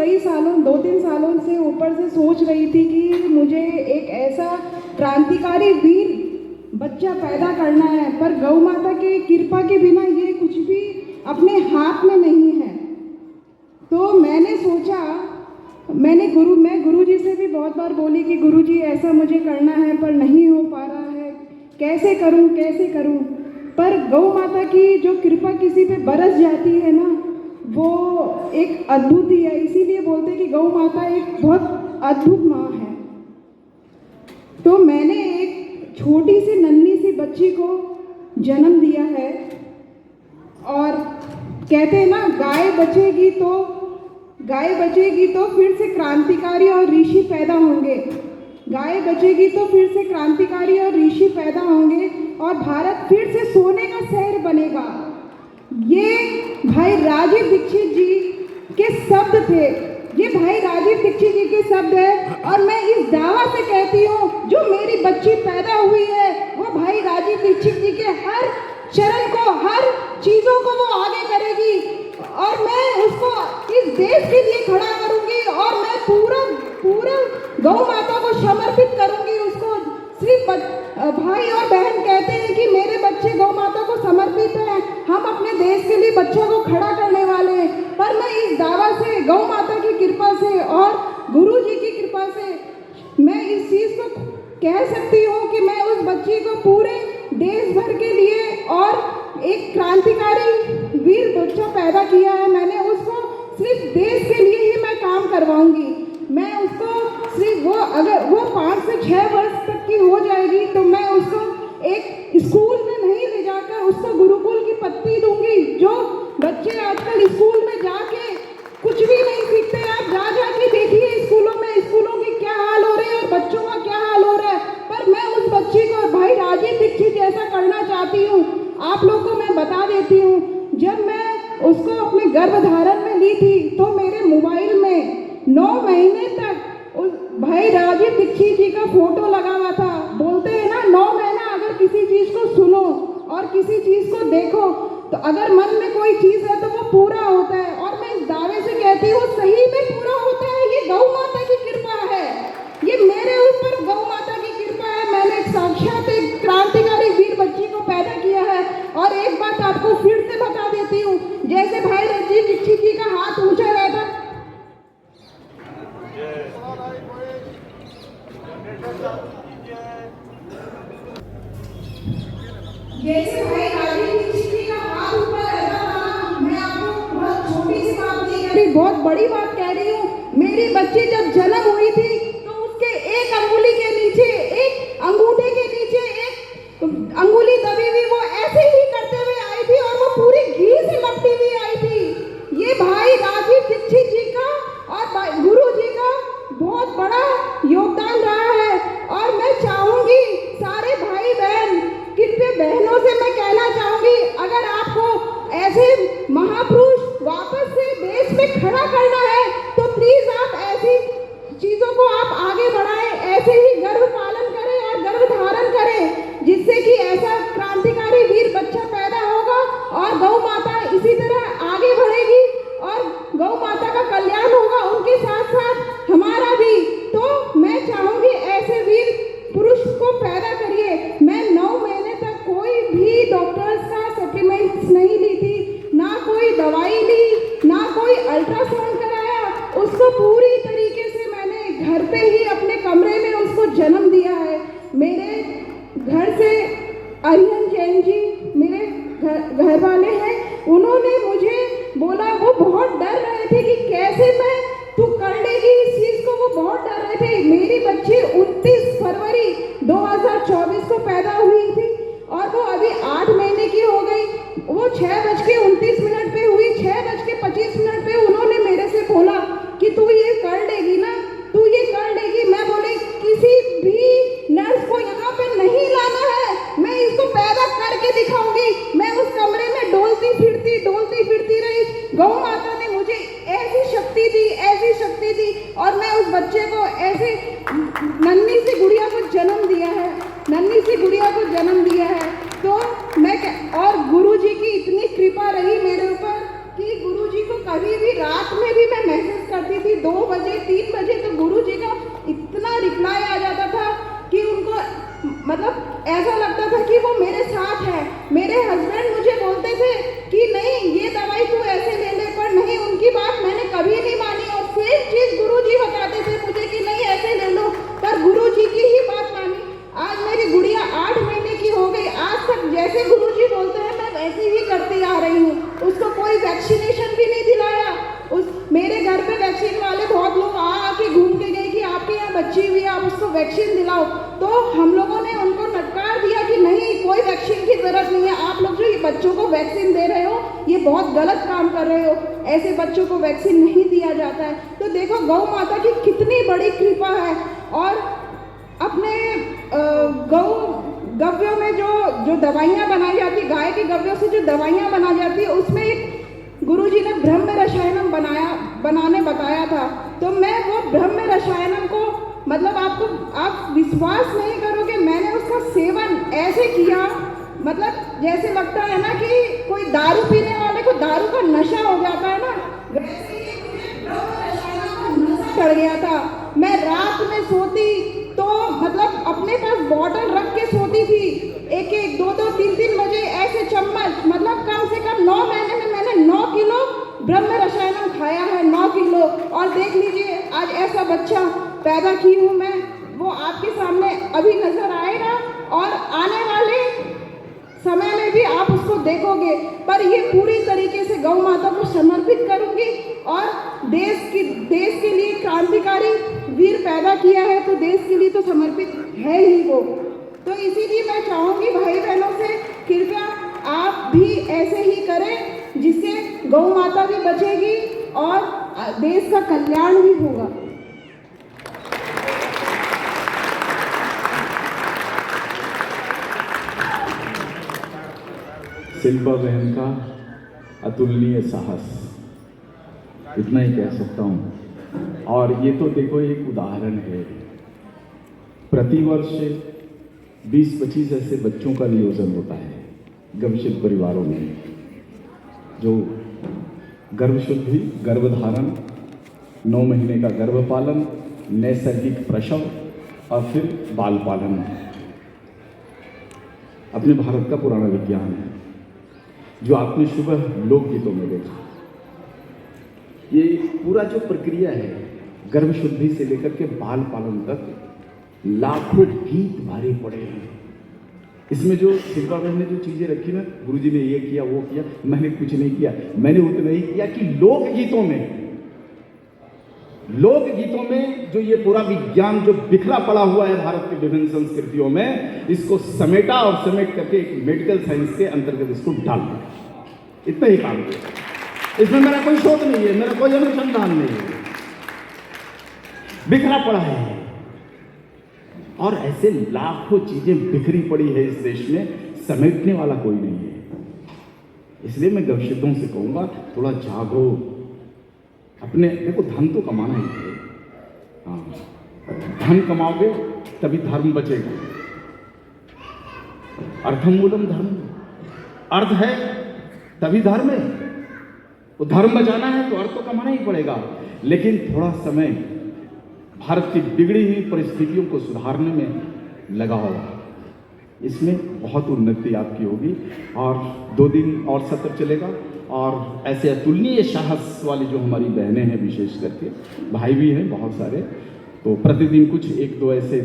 कई सालों 2-3 सालों से ऊपर से सोच रही थी कि मुझे एक ऐसा क्रांतिकारी वीर बच्चा पैदा करना है, पर गौ माता की कृपा के बिना ये कुछ भी अपने हाथ में नहीं है। तो मैंने सोचा, मैं गुरुजी से भी बहुत बार बोली कि गुरुजी ऐसा मुझे करना है पर नहीं हो पा रहा है, कैसे करूं। पर गौ माता की जो कृपा किसी पे बरस जाती है ना, वो एक अद्भुत ही है। इसीलिए बोलते हैं कि गौ माता एक बहुत अद्भुत माँ है। तो मैंने एक छोटी सी नन्ही सी बच्ची को जन्म दिया है, और कहते हैं ना, गाय बचेगी तो फिर से क्रांतिकारी और ऋषि पैदा होंगे। गाय बचेगी तो फिर से क्रांतिकारी और ऋषि पैदा होंगे और भारत फिर से सोने का शहर बनेगा। ये भाई राजीव दीक्षित जी के शब्द थे, ये भाई राजीव दीक्षित जी के शब्द है। और मैं इस दावा से कहती हूँ, जो मेरी बच्ची पैदा हुई है वो भाई राजीव दीक्षित जी के हर चरण को, हर चीज़ों को वो आगे करेगी, और मैं उसको इस देश के लिए खड़ा करूँगी, और मैं पूरा गौ माता को समर्पित करूँगी उसको। सिर्फ भाई और बहन कहते हैं कि मेरे बच्चे गौ माता को समर्पित हैं, हम अपने देश के लिए बच्चों को खड़ा करने वाले हैं। पर मैं इस दावा से, गौ माता की कृपा से और गुरु जी की कृपा से मैं इस चीज़ को कह सकती हूँ कि मैं उस बच्ची को पूरे देश भर के लिए और एक क्रांतिकारी वीर बच्चा पैदा किया है। मैंने उसको सिर्फ देश के लिए ही मैं काम करवाऊंगी। मैं उसको सिर्फ अगर वो 5 से 6 वर्ष तक की हो जाएगी तो मैं उसको एक स्कूल में नहीं ले जाकर उसको गुरुकुल की पत्ती दूंगी। जो बच्चे आजकल स्कूल में जाके कुछ भी नहीं सीखते, आप जाके देखिए स्कूलों की क्या हाल हो रहे हैं और बच्चों का क्या हाल हो रहा है। पर मैं उस बच्ची को भाई राजीव दीक्षित जैसा करना चाहती हूँ। आप लोग को मैं बता देती हूँ, जब मैं उसको अपने गर्भधारण में ली थी तो मेरे मोबाइल में 9 महीने तक उस भाई राजीव दीक्षित जी का फोटो लगा हुआ था। बोलते हैं ना, 9 महीना अगर किसी चीज़ को सुनो और किसी चीज़ को देखो तो अगर मन में कोई चीज़ है तो वो पूरा होता है। और मैं इस दावे से कहती हूँ, सही में पूरा होता है। ये गौ माता की कृपा है, ये मेरे ऊपर गौ माता की कृपा है। मैंने एक साक्षात एक क्रांतिकारी वीर बच्ची को पैदा किया है। और एक बात आपको फिर से बता देती हूँ, जैसे भाई राजीव दीक्षित जी का हाथ ऊंचा रहता, जैसे भाई राजीव दीक्षित जी का हाथ ऊपर रहता था, मैं आपको बहुत छोटी सी बात नहीं कह रही, बहुत बड़ी बात कह रही हूँ। मेरी बच्ची जब जन्म हुई थी तो उसके एक अंगुली के नीचे, एक अंगूठे के नीचे एक अंगुली दबी हुई, वो ऐसे ही करते हुए आई थी और वो पूरी घी से लपटी हुई आई थी। ये भाई राजीव दीक्षित जी का और गुरु जी का बहुत बड़ा योगदान रहा है। और मैं चाहूँगी सारे भाई बहन, कृपया बहनों से मैं कहना चाहूँगी, अगर आपको ऐसे महापुरुष वापस से देश में खड़ा करना है तो प्लीज़ आप ऐसी चीज़ों को आप आगे बढ़ाएं, ऐसे ही गर्भ पालन करें और गर्भ धारण करें, जिससे कि ऐसा क्रांतिकारी वीर बच्चा पैदा होगा और गौ माता इसी तरह आगे बढ़ेगी और गौ माता का कल्याण होगा, उनके साथ साथ हमारा भी। तो मैं चाहूँगी ऐसे वीर पुरुष को पैदा करिए। मैं 9 महीने तक कोई भी डॉक्टर्स का सप्लीमेंट्स नहीं ली थी, ना कोई दवाई ली, ना कोई अल्ट्रासाउंड कराया। उसको पूरी तरीके से मैंने घर पे ही अपने कमरे में उसको जन्म दिया है। मेरे घर से अरिहन जैन जी मेरे घर वाले हैं, उन्होंने मुझे बोला, वो बहुत डर रहे थे कि कैसे तू कर लेगी इस चीज़ को, वो बहुत डर रहे थे। मेरी बच्ची 29 फरवरी 2024 को पैदा हुई थी और वो अभी 8 महीने की हो गई। वो 6:29 पे हुई, 6:25 पे उन्होंने मेरे से बोला कि तू ये कर लेगी ना, तू ये कर लेगी। मैं बोले, किसी भी नर्स को यहाँ पे नहीं लाना है, मैं इसको पैदा करके दिखाऊंगी। मैं उस कमरे में डोलती फिरती रही। गौ माता ने मुझे ऐसी शक्ति दी और मैं उस बच्चे को ऐसे नन्ही सी गुड़िया को जन्म दिया है। तो मैं और गुरुजी की इतनी कृपा रही मेरे ऊपर कि गुरुजी को कभी भी रात में भी मैं मैसेज करती थी, ऐसा लगता था कि वो मेरे साथ है। मेरे हस्बैंड मुझे बोलते थे कि नहीं ये दवाई तू ऐसे ले ले, पर नहीं, उनकी बात मैंने कभी नहीं मानी। और सेम चीज गुरुजी बताते थे मुझे कि नहीं ऐसे ले लो, पर गुरुजी की ही बात मानी। आज मेरी गुड़िया 8 महीने की हो गई, आज तक जैसे गुरुजी बोलते हैं मैं वैसे ही करती आ रही हूँ। उसको कोई वैक्सीनेशन भी नहीं दिलाया। मेरे घर पे वैक्सीन वाले बहुत लोग आके घूम के गए कि आपके यहाँ बच्ची हुई है, आप उसको वैक्सीन दिलाओ। तो हम लोगों ने उनको नकार दिया कि नहीं, कोई वैक्सीन की जरूरत नहीं है। आप लोग जो ये बच्चों को वैक्सीन दे रहे हो ये बहुत गलत काम कर रहे हो, ऐसे बच्चों को वैक्सीन नहीं दिया जाता है। तो देखो गौ माता की कितनी बड़ी कृपा है। और अपने गव्यों में जो दवाइयाँ बनाई जाती, गाय के गव्यों से जो दवाइयाँ बनाई जाती है, उसमें एक गुरुजी ने ब्रह्म रसायनम बनाने बताया था। तो मैं वो ब्रह्म रसायनम को मतलब आप विश्वास नहीं करोगे, मैंने उसका सेवन ऐसे किया, मतलब जैसे लगता है ना कि कोई दारू पीने वाले को दारू का नशा हो जाता है ना, वैसे ही मुझे ब्रह्म रसायनम का नशा चढ़ गया था। मैं रात में सोती तो मतलब अपने पास बॉटल रख के सोती थी, 1-1, 2-2, 3-3 बजे ऐसे चम्मच, मतलब कम से कम 9 महीने में मैंने 9 किलो ब्रह्म रसायनम खाया है, 9 किलो। और देख लीजिए आज ऐसा बच्चा पैदा की हूँ मैं, वो आपके सामने अभी नजर आएगा और आने वाले समय में भी आप उसको देखोगे। पर ये पूरी तरीके से गौ माता को समर्पित करूंगी। और देश के लिए क्रांतिकारी वीर पैदा किया है तो देश के लिए तो समर्पित है ही वो। तो इसीलिए मैं चाहूंगी भाई बहनों से, कृपया आप भी ऐसे ही करें जिससे गौ माता भी बचेगी और देश का कल्याण भी होगा। शिल्पा बहन का अतुलनीय साहस, इतना ही कह सकता हूँ। और ये तो देखो एक उदाहरण है, प्रतिवर्ष 20-25 ऐसे बच्चों का नियोजन होता है गवशित परिवारों में, जो गर्भशुद्धि, गर्भधारण, 9 महीने का गर्भपालन, नैसर्गिक प्रसव और फिर बाल पालन अपने भारत का पुराना विज्ञान है, जो आपने सुबह लोकगीतों में देखा। ये पूरा जो प्रक्रिया है गर्भशुद्धि से लेकर के बाल पालन तक लाखों गीत भरे पड़े हैं। इसमें जो शिल्पा बहन ने जो चीजें रखी ना, गुरुजी ने ये किया वो किया, मैंने कुछ नहीं किया। मैंने उतना ही किया कि लोकगीतों में जो ये पूरा विज्ञान जो बिखरा पड़ा हुआ है भारत की विभिन्न संस्कृतियों में, इसको समेटा और समेट करके एक मेडिकल साइंस के अंतर्गत इसको डाल दिया। इतना ही काम किया। इसमें मेरा कोई शोध नहीं है, मेरा कोई अनुसंधान नहीं है, बिखरा पड़ा है। और ऐसे लाखों चीजें बिखरी पड़ी है इस देश में, समेटने वाला कोई नहीं है। इसलिए मैं गवशितों से कहूंगा, थोड़ा जागो। अपने देखो, धन तो कमाना ही है, हाँ, धन कमाओगे तभी धर्म बचेगा। अर्थम मूलम धर्म, अर्थ है तभी धर्म है। वो धर्म बचाना है तो अर्थ तो कमाना ही पड़ेगा। लेकिन थोड़ा समय भारत की बिगड़ी हुई परिस्थितियों को सुधारने में लगाओ, इसमें बहुत उन्नति आपकी होगी। और 2 दिन और सत्र चलेगा। और ऐसे अतुलनीय साहस वाली जो हमारी बहनें हैं, विशेष करके भाई भी हैं बहुत सारे, तो प्रतिदिन कुछ 1-2 ऐसे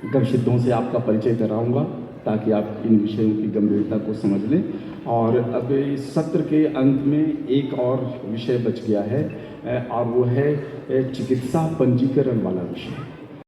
गवशितों से आपका परिचय कराऊंगा ताकि आप इन विषयों की गंभीरता को समझ लें। और अब इस सत्र के अंत में एक और विषय बच गया है, और वो है चिकित्सा पंजीकरण वाला विषय।